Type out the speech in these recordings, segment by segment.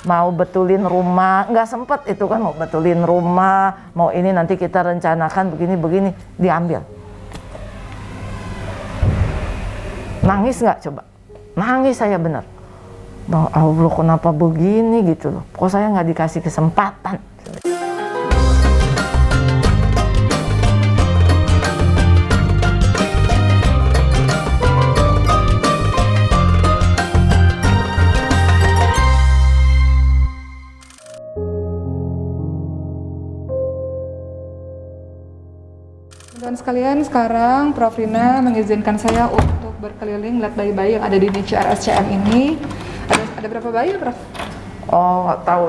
mau betulin rumah, nggak sempet itu kan, mau betulin rumah, mau ini nanti kita rencanakan begini-begini, diambil. Nangis nggak coba? Nangis saya bener. Bang Allah kenapa begini gitu loh, kok saya nggak dikasih kesempatan. Teman-teman sekalian, sekarang Prof Rina mengizinkan saya untuk berkeliling lihat bayi-bayi yang ada di niche RSCM ini. Ada berapa bayi, Prof? Oh, nggak tahu.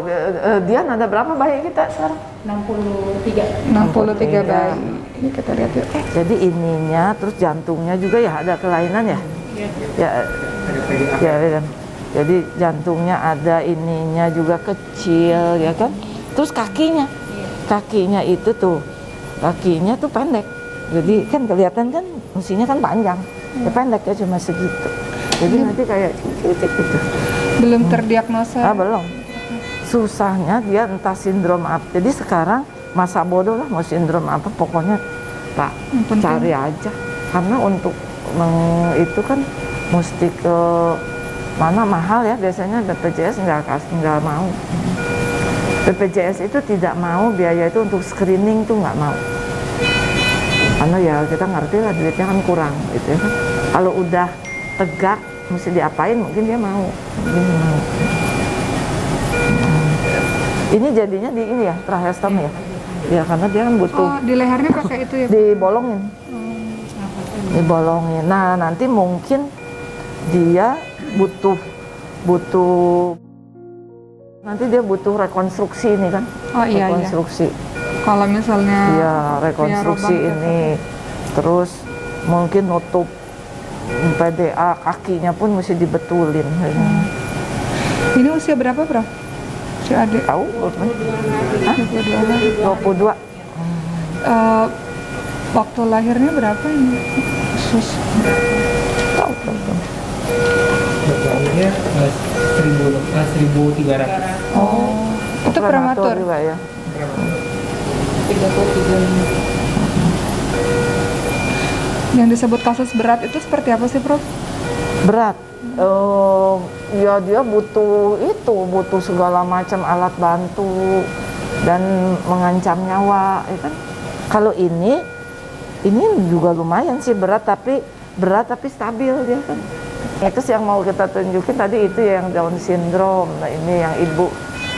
Dian, ada berapa bayi kita sekarang? 63 bayi. Ini kita lihat yuk. Jadi ininya, terus jantungnya juga ya ada kelainan ya? Ya, ya. Jadi jantungnya ada, ininya juga kecil ya kan? Terus kakinya itu tuh, kakinya tuh pendek. Jadi kan kelihatan kan mestinya kan panjang, ya pendek ya cuma segitu. Jadi nanti kayak titik gitu. Belum terdiagnosa? Belum. Susahnya dia entah sindrom apa. Jadi sekarang masa bodoh lah mau sindrom apa, pokoknya Pak cari aja. Karena untuk itu kan mesti ke mana mahal ya, biasanya BPJS nggak mau. BPJS itu tidak mau biaya itu untuk screening tuh nggak mau. Karena ya kita ngerti lah duitnya kan kurang gitu ya kan. Kalau udah tegak mesti diapain mungkin dia mau. Ini jadinya di ini ya, tracheostomy ya. Ya karena dia kan butuh. Oh, di lehernya pakai itu ya? Dibolongin. Dibolongin. Nah, nanti mungkin dia butuh nanti dia butuh rekonstruksi ini kan. Oh iya, rekonstruksi. Iya. Kalau misalnya iya, rekonstruksi ini terus mungkin nutup PDA kakinya pun mesti dibetulin. Ini usia berapa, Prof? Si adik? Tahu? 22. Waktu lahirnya berapa ini? Sus. Tahu. Lahirnya 1.300. Oh, itu prematur juga ya. 33. Yang disebut kasus berat itu seperti apa sih, Prof? Berat. Ya dia butuh segala macam alat bantu dan mengancam nyawa, ya kan? Kalau ini juga lumayan sih berat tapi stabil dia kan. Itu sih yang mau kita tunjukin tadi itu yang Down syndrome. Nah ini yang ibu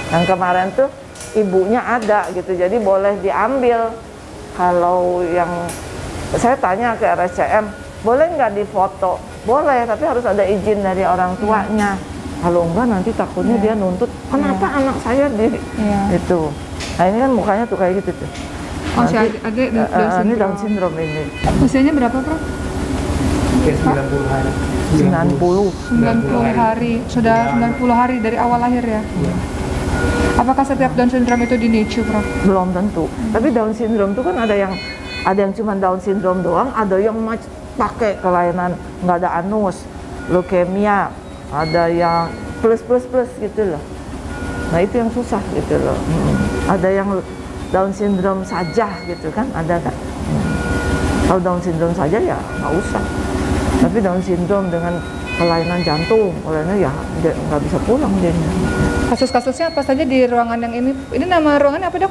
yang kemarin tuh ibunya ada gitu, jadi boleh diambil. Kalau yang saya tanya ke RSCM, boleh nggak difoto? Boleh, tapi harus ada izin dari orang tuanya. Kalau enggak nanti takutnya dia nuntut, kenapa anak saya itu. Nah ini kan mukanya tuh kayak gitu tuh. Oh, si adik ini Down syndrome ini. Usianya berapa, Prof? 90 hari. 90 hari. Sudah 90 hari dari awal lahir ya? Apakah setiap Down syndrome itu di NICU, Prof? Belum tentu. Tapi Down syndrome itu kan ada yang cuma Down syndrome doang, ada yang pakai kelainan nggak ada anus, leukemia, ada yang plus gitu loh. Nah itu yang susah gitu loh. Ada yang Down syndrome saja gitu kan, ada kan. Kalau Down syndrome saja ya nggak usah. Tapi Down syndrome dengan kelainan jantung, kelainan ya nggak bisa pulang dia. Kasus-kasusnya apa saja di ruangan yang ini? Ini nama ruangannya apa, Dok?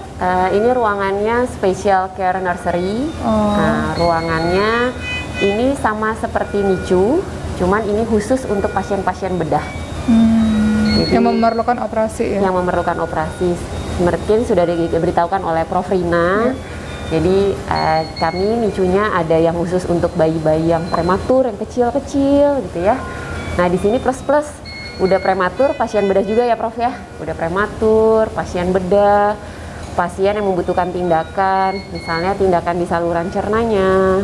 Ini ruangannya Special Care Nursery. Nah, ruangannya ini sama seperti NICU, cuman ini khusus untuk pasien-pasien bedah. Jadi, yang memerlukan operasi ya? Yang memerlukan operasi. Mungkin sudah diberitahukan oleh Prof Rina. Jadi kami NICU-nya ada yang khusus untuk bayi-bayi yang prematur, yang kecil-kecil gitu ya. Nah di sini plus udah prematur, pasien bedah juga ya Prof ya. Udah prematur, pasien bedah, pasien yang membutuhkan tindakan, misalnya tindakan di saluran cernanya,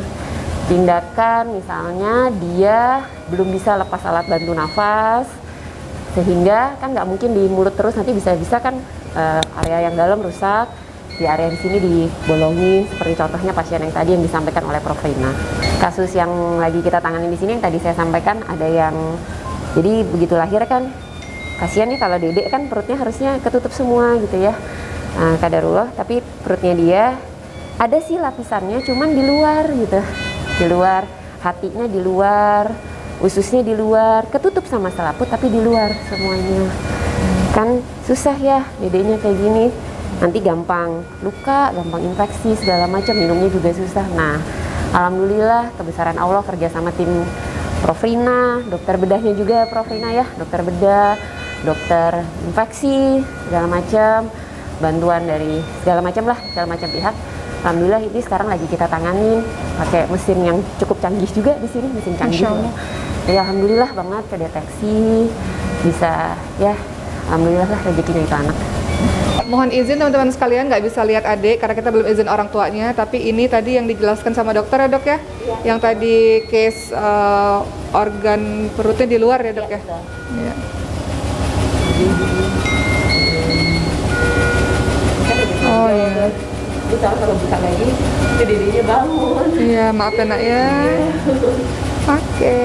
tindakan misalnya dia belum bisa lepas alat bantu nafas, sehingga kan nggak mungkin di mulut terus, nanti bisa kan area yang dalam rusak. Di area di sini dibolongin, seperti contohnya pasien yang tadi yang disampaikan oleh Prof Rina. Kasus yang lagi kita tangani di sini yang tadi saya sampaikan, ada yang jadi begitu lahir kan kasihan nih kalau dedek kan perutnya harusnya ketutup semua gitu ya. Nah, kadarullah, tapi perutnya dia ada sih lapisannya, cuman di luar gitu, di luar, hatinya di luar, ususnya di luar, ketutup sama selaput tapi di luar semuanya. Kan susah ya dedeknya kayak gini, nanti gampang luka, gampang infeksi segala macam, minumnya juga susah. Nah, alhamdulillah kebesaran Allah kerja sama tim Prof Rina, dokter bedahnya juga Prof Rina ya, dokter bedah, dokter infeksi segala macam, bantuan dari segala macam lah, segala macam pihak. Alhamdulillah ini sekarang lagi kita tanganin pakai mesin yang cukup canggih juga di sini, mesin canggih. Masya Allah. Ya alhamdulillah banget kedeteksi bisa ya, alhamdulillah lah rezekinya itu anak. Mohon izin teman-teman sekalian, nggak bisa lihat adik karena kita belum izin orang tuanya, tapi ini tadi yang dijelaskan sama dokter ya dok ya, yang tadi case organ perutnya di luar ya dok ya. Iya. Oh iya. Kita kalau buka lagi, itu dedenya bangun. Iya, maaf ya nak ya. Oke.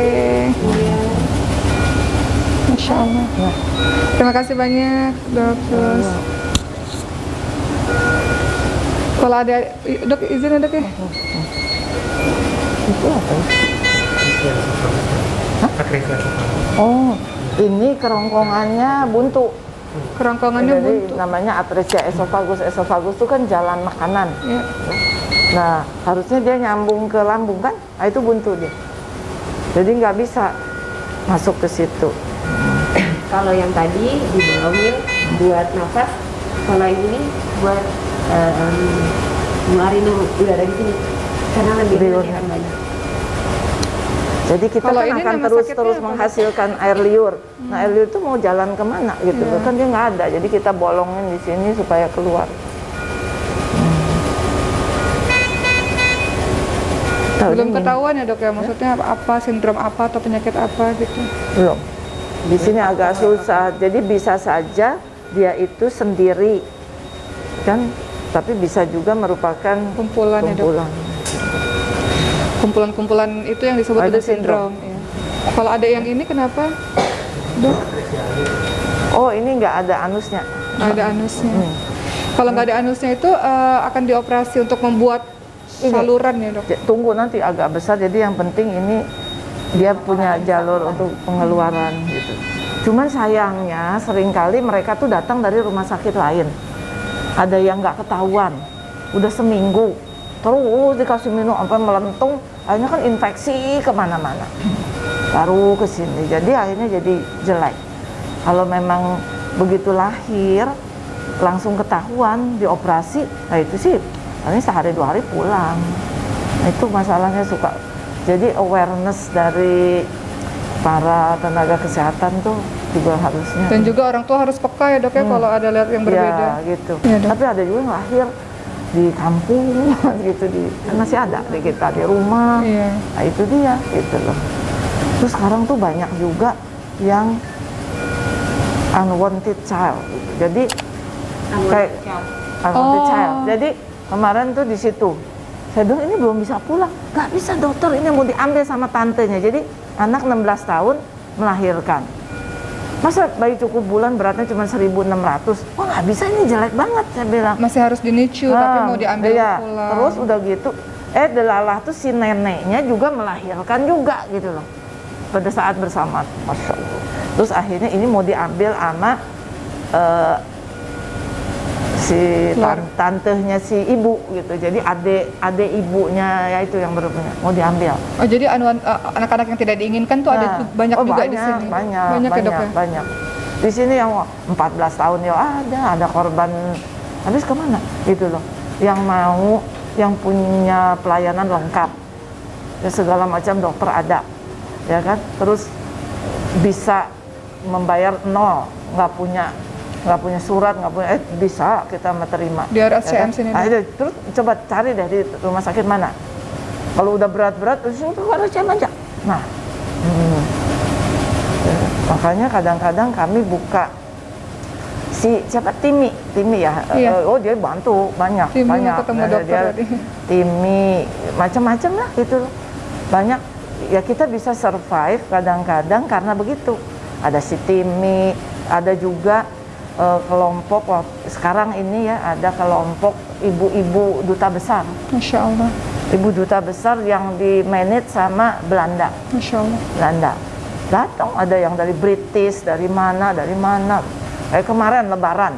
Masya Allah. Terima kasih banyak dok. Terus kalau ada dok izin ya dok ya. Itu apa ya? Akresia. Oh, ini kerongkongannya buntu. Kerongkongannya Jadi buntu. namanya atresia esofagus. Esofagus itu kan jalan makanan. Ya. Nah, harusnya dia nyambung ke lambung kan? Nah, itu buntu dia. Jadi nggak bisa masuk ke situ. Kalau yang tadi dibolongin buat nafas, kalau yang ini buat ngeluarin udara di sini karena lebih Liurnya. banyak. Jadi kita Kalau kan ini akan nama terus sakitnya apa? menghasilkan air liur. Nah, air liur itu mau jalan kemana gitu loh, kan dia nggak ada. Jadi kita bolongin di sini supaya keluar. Tahu Belum ini? ketahuan ya dok ya, maksudnya apa sindrom apa atau penyakit apa gitu. Belum. Di sini agak susah. Jadi bisa saja dia itu sendiri, kan? Tapi bisa juga merupakan Kumpulan ya dok. kumpulan. Kumpulan-kumpulan itu yang disebut Oh, itu dengan sindrom. Ya. Kalau ada yang ini kenapa dok? Oh, ini nggak ada anusnya. Ada anusnya. Kalau nggak ada anusnya itu akan dioperasi untuk membuat Ini. saluran ya dok. Tunggu nanti agak besar. Jadi yang penting ini dia punya jalur untuk pengeluaran gitu. Cuman sayangnya seringkali mereka tuh datang dari rumah sakit lain. Ada yang nggak ketahuan, udah seminggu, terus dikasih minum sampai melentung, akhirnya kan infeksi kemana-mana. Baru ke sini, jadi akhirnya jadi jelek. Kalau memang begitu lahir, langsung ketahuan, dioperasi, nah itu sih, paling sehari 2 hari pulang. Nah, itu masalahnya suka. Jadi awareness dari para tenaga kesehatan tuh juga harusnya. Dan juga orang tua harus peka ya dok ya kalau ada lihat yang berbeda. Ya, gitu. Iya, Dok. Tapi ada juga yang lahir di kampung gitu, kan masih ada di kita di rumah. Iya. Nah, itu dia gitu loh. Terus sekarang tuh banyak juga yang unwanted child gitu. Jadi kayak unwanted Oh. child. Jadi kemarin tuh di situ saya bilang ini belum bisa pulang. Nggak bisa dokter, ini mau diambil sama tantenya. Jadi anak 16 tahun melahirkan. Masa bayi cukup bulan beratnya cuma 1.600? Wah nggak bisa, ini jelek banget saya bilang. Masih harus dinicu tapi mau diambil Iya. pulang. Terus udah gitu, delalah tuh si neneknya juga melahirkan juga gitu loh. Pada saat bersama, Masya Allah. Terus akhirnya ini mau diambil sama si tantenya si ibu gitu. Jadi adik ibunya ya itu yang baru punya, mau diambil. Oh jadi anak-anak yang tidak diinginkan tuh ada Nah, banyak juga di banyak, sini. banyak ya dok ya. banyak. Di sini yang 14 tahun ya ada korban. Habis kemana gitu loh, yang mau, yang punya pelayanan lengkap ya, segala macam dokter ada ya kan, terus bisa membayar nol, nggak punya surat, nggak punya bisa kita terima Di RSCM sini, Nah, Dok. itu, terus coba cari deh di rumah sakit mana, kalau udah berat-berat terus itu RSCM aja. Nah makanya kadang-kadang kami buka si siapa Timi ya. Iya. Oh dia bantu banyak Timi banyak. ketemu Nah, dokter dia tadi. Timi macam-macam lah gitu loh. Banyak ya, kita bisa survive kadang-kadang karena begitu. Ada si Timi, Ada juga kelompok sekarang ini ya, ada kelompok ibu-ibu duta besar. Masya Allah. Ibu duta besar yang di manage sama Belanda. Masya Allah. Belanda. Datang ada yang dari British, dari mana. Kayak kemarin Lebaran.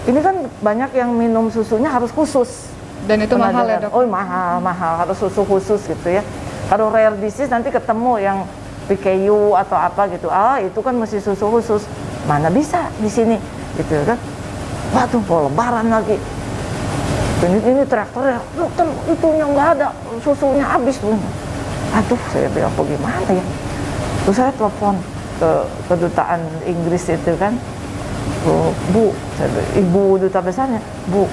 Ini kan banyak yang minum susunya harus khusus. Dan itu Pernah mahal ya dengar? dok? Oh mahal, harus susu khusus gitu ya. Kalau rare disease nanti ketemu yang PKU atau apa gitu, itu kan mesti susu khusus. Mana bisa di sini gitu kan. Waduh, mau Lebaran lagi. Ini teriak-teriak, dokter itunya nggak ada, susunya habis tuh. Aduh, saya bilang bagaimana ya. Terus saya telepon ke kedutaan Inggris itu kan. Bu, ibu duta besarnya, Bu,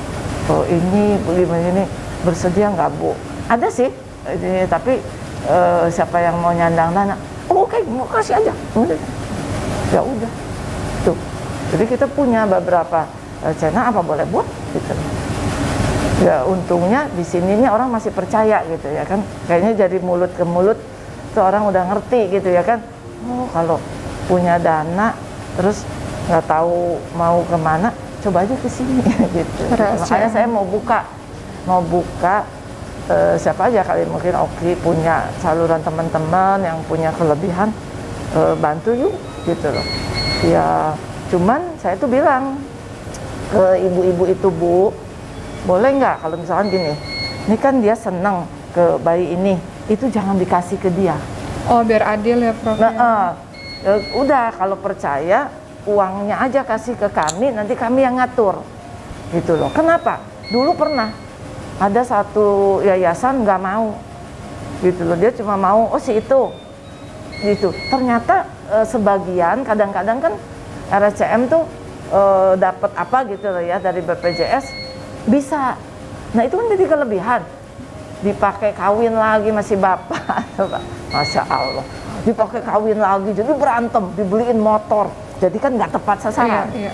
ini begini bersedia nggak Bu? Ada sih, tapi siapa yang mau nyandang dana? Oke, mau kasih aja. Ya udah, tuh. Jadi kita punya beberapa channel, apa boleh buat gitu. Ya untungnya di sininya orang masih percaya gitu ya kan. Kayaknya dari mulut ke mulut tuh orang udah ngerti gitu ya kan. Oh kalau punya dana terus nggak tahu mau kemana, coba aja ke sini gitu. Makanya saya mau buka siapa aja kali mungkin Oki punya saluran teman-teman yang punya kelebihan, bantu yuk gitu loh. Ya cuman saya tuh bilang ke ibu-ibu itu, Bu, boleh nggak kalau misalkan gini, ini kan dia seneng ke bayi ini, itu jangan dikasih ke dia. Oh biar adil ya Prof. Udah kalau percaya uangnya aja kasih ke kami, nanti kami yang ngatur gitu loh. Kenapa? Dulu pernah ada satu yayasan nggak mau gitu loh, dia cuma mau si itu gitu. Ternyata sebagian kadang-kadang kan RSCM tuh dapat apa gitu loh ya dari BPJS bisa. Nah itu kan jadi kelebihan, dipakai kawin lagi masih bapak. Masya Allah, dipakai kawin lagi jadi berantem, dibeliin motor, jadi kan nggak tepat sasaran. Iya.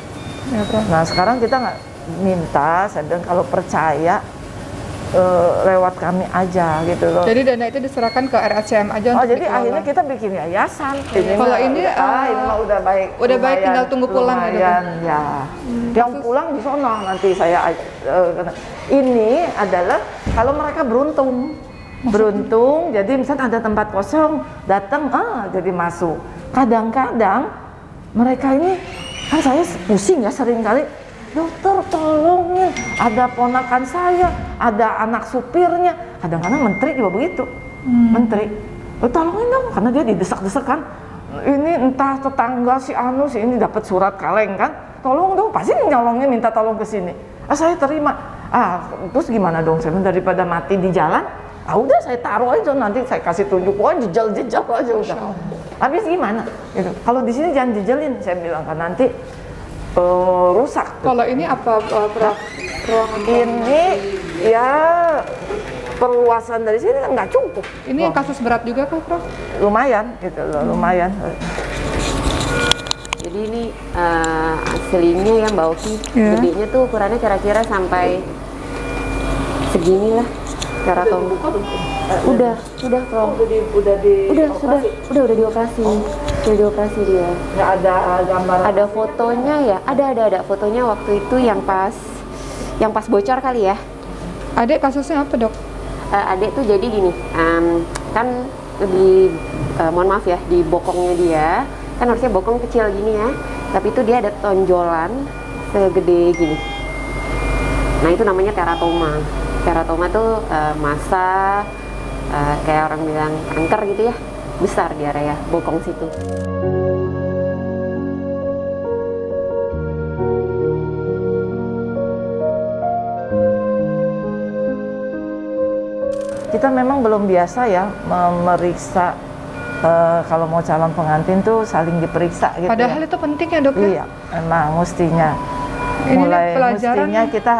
Nah sekarang kita nggak minta, sedang kalau percaya lewat kami aja gitu loh. Jadi dana itu diserahkan ke RSCM aja. Oh untuk jadi dikelola. akhirnya kita bikin yayasan. Kalau ini ini mah udah baik. udah baik, lumayan, tinggal tunggu pulang ya, Dok? lumayan, ya. Yang pulang di sono nanti saya. Ini adalah kalau mereka beruntung, jadi misalnya ada tempat kosong, datang, jadi masuk. Kadang-kadang mereka ini kan saya pusing ya sering kali. Dokter tolongin, ada ponakan saya, ada anak supirnya, kadang-kadang menteri juga begitu, menteri, tolongin dong, karena dia didesak-desak kan, ini entah tetangga si anu si ini dapat surat kaleng kan, tolong dong, pasti nyolongnya minta tolong ke sini, saya terima, terus gimana dong, saya daripada mati di jalan, udah saya taruh aja nanti saya kasih tunjuk, jejal aja udah, habis gimana, gitu. Kalau di sini jangan jejelin, saya bilang kan nanti rusak. Kalau ini apa Prof? Ini ya perluasan dari sini kan nggak cukup. Ini yang kasus berat juga kah Prof? Lumayan gitu loh, lumayan. Jadi ini aslinya ya Mbak Oki, gedenya tuh ukurannya kira-kira sampai segini lah. Teratoma. Udah Prof. Udah dioperasi. Udah dioperasi dia. Nggak ada gambar. Ada fotonya ya? Ada fotonya waktu itu yang pas bocor kali ya. Adek kasusnya apa Dok? Adek tuh jadi gini, kan mohon maaf ya, di bokongnya dia kan harusnya bokong kecil gini ya, tapi itu dia ada tonjolan segede gini. Nah itu namanya teratoma. Teratoma tuh massa kayak orang bilang kanker gitu ya, besar di area bokong situ. Kita memang belum biasa ya memeriksa kalau mau calon pengantin tuh saling diperiksa gitu. Padahal ya. itu penting ya Dok ya? Iya, emang mestinya. Ini pelajaran. Mestinya kita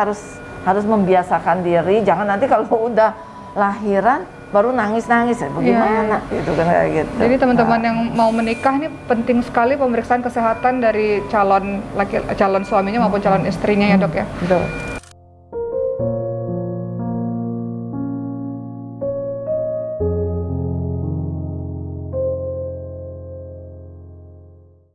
harus membiasakan diri, jangan nanti kalau udah lahiran baru nangis-nangis ya bagaimana gitu kan kayak gitu. Jadi teman-teman yang mau menikah ini penting sekali pemeriksaan kesehatan dari calon suaminya maupun calon istrinya ya Dok ya. Betul.